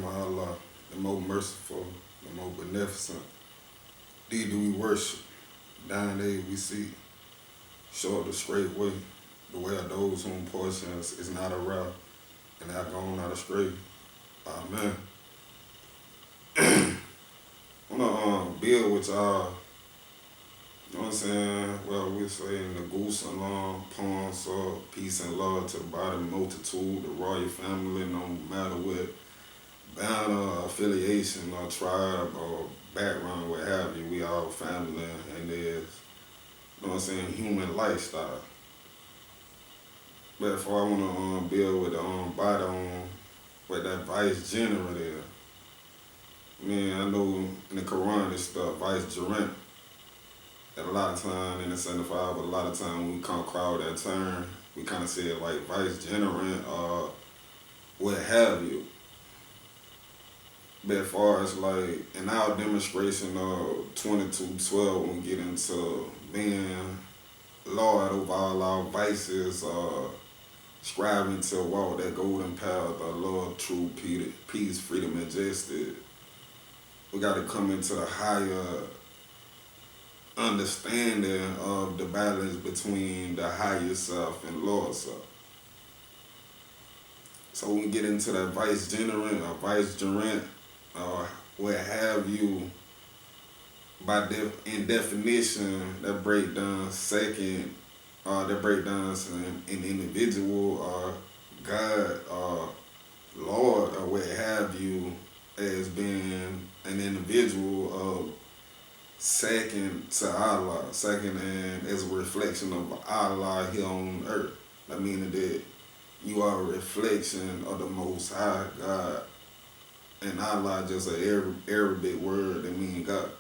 of Allah, the more merciful, the more beneficent. Thee do we worship, dying day we see, show up the straight way, the way of those whom portions is not a route, and have gone not astray. Amen. I wanna build with y'all, you know what I'm saying? Well, we say in the goose and long poem, so peace and love to the body multitude, the royal family, no matter what banner, affiliation, or tribe, or background, what have you, we all family, and there's, you know what I'm saying, human lifestyle. But if I want to build with the body on what that vicegerent is, man, I know in the Quran it's the vicegerent. At a lot of time in the 75, but a lot of time when we come across that term, we kind of say it like vicegerent or what have you. But as far as like in our demonstration of 2212, when we get into being Lord over all our vices, striving to walk that golden path of love, truth, peace, freedom, and justice, we got to come into a higher understanding of the balance between the higher self and lower self. So when we get into that vicegerent or vicegerent or what have you, in definition, that breakdown second, that breakdowns an individual or God or Lord or what have you as being an individual of second to Allah, second and as a reflection of Allah here on earth. I mean that you are a reflection of the Most High God, and Allah just an Arabic word that means God.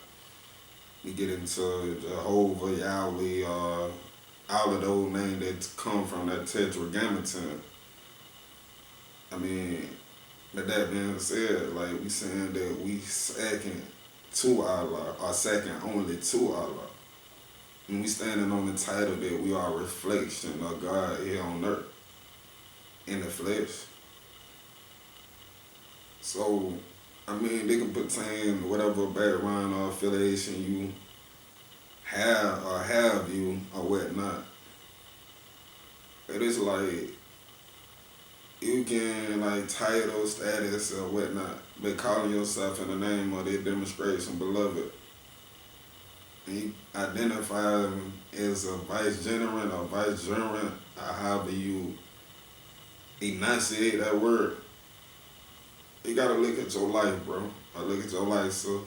We get into Jehovah, Yahweh, all of those names that come from that tetragrammaton. I mean, with that being said, like we saying that we second to Allah, or second only to Allah. And we standing on the title that we are a reflection of God here on earth, in the flesh. So, I mean, they can pertain whatever background or affiliation you have you or whatnot. But it's like, you can like title, status, or whatnot, but calling yourself in the name of their demonstration, beloved. And you identify them as a vicegerent or vicegerent, or however you enunciate that word. You gotta look at your life, bro. Or look at your life, so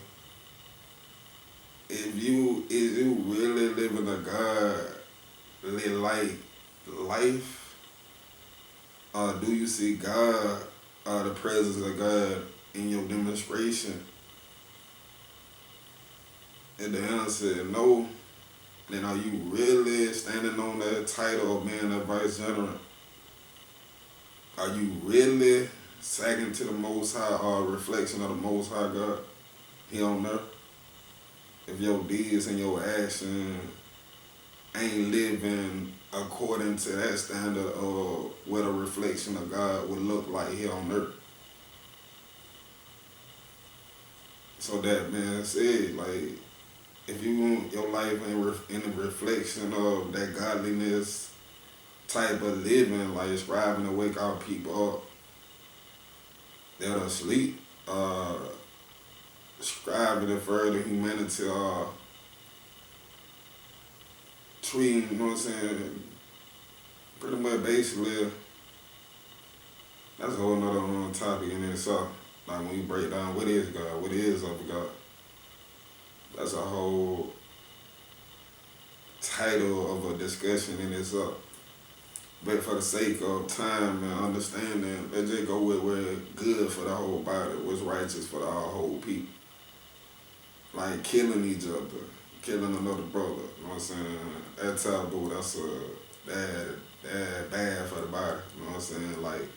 is you really living a godly like life? Or do you see God or the presence of God in your demonstration? And the answer is no. Then are you really standing on that title of being a vicegerent? Are you really second to the Most High or a reflection of the Most High God here on earth? If your deeds and your action ain't living according to that standard of what a reflection of God would look like here on earth. So that being said, like, if your life ain't in a reflection of that godliness type of living, like striving to wake our people up that are asleep, striving to further humanity, treating, you know what I'm saying, pretty much basically, that's a whole nother topic in itself. Like when you break down what is God, what is of God, that's a whole title of a discussion in itself. But for the sake of time and understanding, let's just go with what's good for the whole body, what's righteous for the whole people. Like killing each other, killing another brother, you know what I'm saying? That taboo, that's bad for the body, you know what I'm saying? Like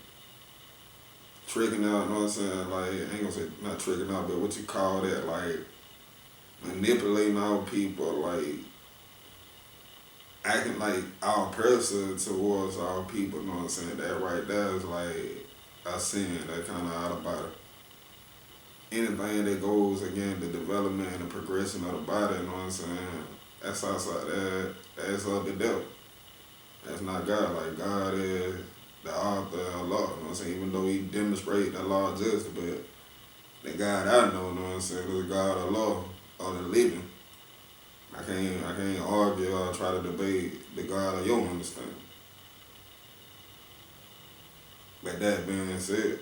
tricking out, you know what I'm saying? Like, I ain't gonna say not tricking out, but what you call that, like manipulating our people, like acting like our person towards our people, you know what I'm saying? That right there is like a sin, that kind of out of body. anything that goes against the development and the progression of the body, you know what I'm saying? That's outside that's of the devil. That's not God. Like God is the author of law, you know what I'm saying? Even though he demonstrated the law of justice, but the God I know, you know what I'm saying, is the God of law or the living. I can't argue or try to debate the God of your understanding. But that being said,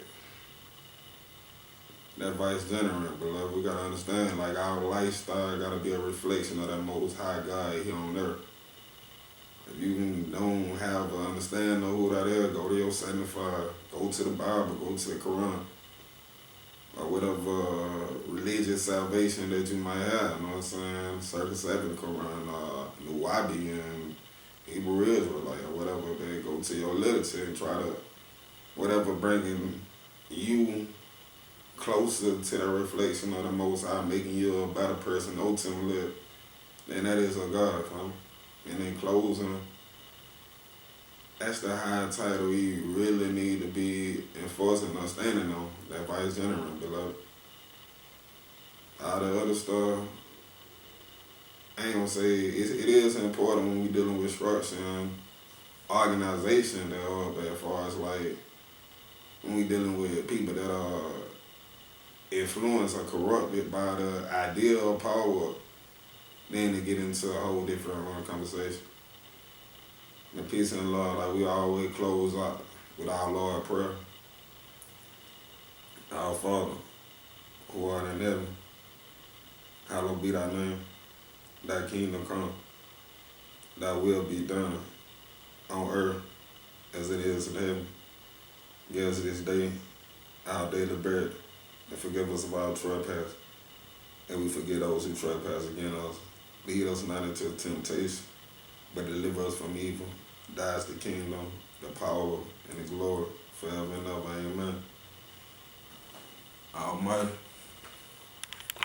that vicegerent, beloved, we gotta understand, like our lifestyle gotta be a reflection of that most high God here on earth. If you don't have an understanding of who that is, go to your sanctified, go to the Bible, go to the Quran, or whatever religious salvation that you might have, you know what I'm saying? Circle 7 Quran, Nuwabi and Hebrew Israelite, or whatever, they go to your literature and try to, whatever bringing you closer to the reflection of the Most High, making you a better person ultimately, then that is a God, fam. And in closing, that's the high title we really need to be enforcing or standing on, that vicegerent, beloved. All the other stuff, I ain't gonna say, it is important when we dealing with structure and organization, though, but as far as like, when we dealing with people that are influenced or corrupted by the idea of power, then to get into a whole different conversation. The peace and love, like we always close out with our Lord prayer. Our Father, who art in heaven, hallowed be thy name. Thy kingdom come, thy will be done on earth as it is in heaven. Give us this day our daily bread, and forgive us of our trespasses, and we forgive those who trespass against us. Lead us not into temptation, but deliver us from evil. Thine is the kingdom, the power, and the glory, forever and ever. Amen. Almighty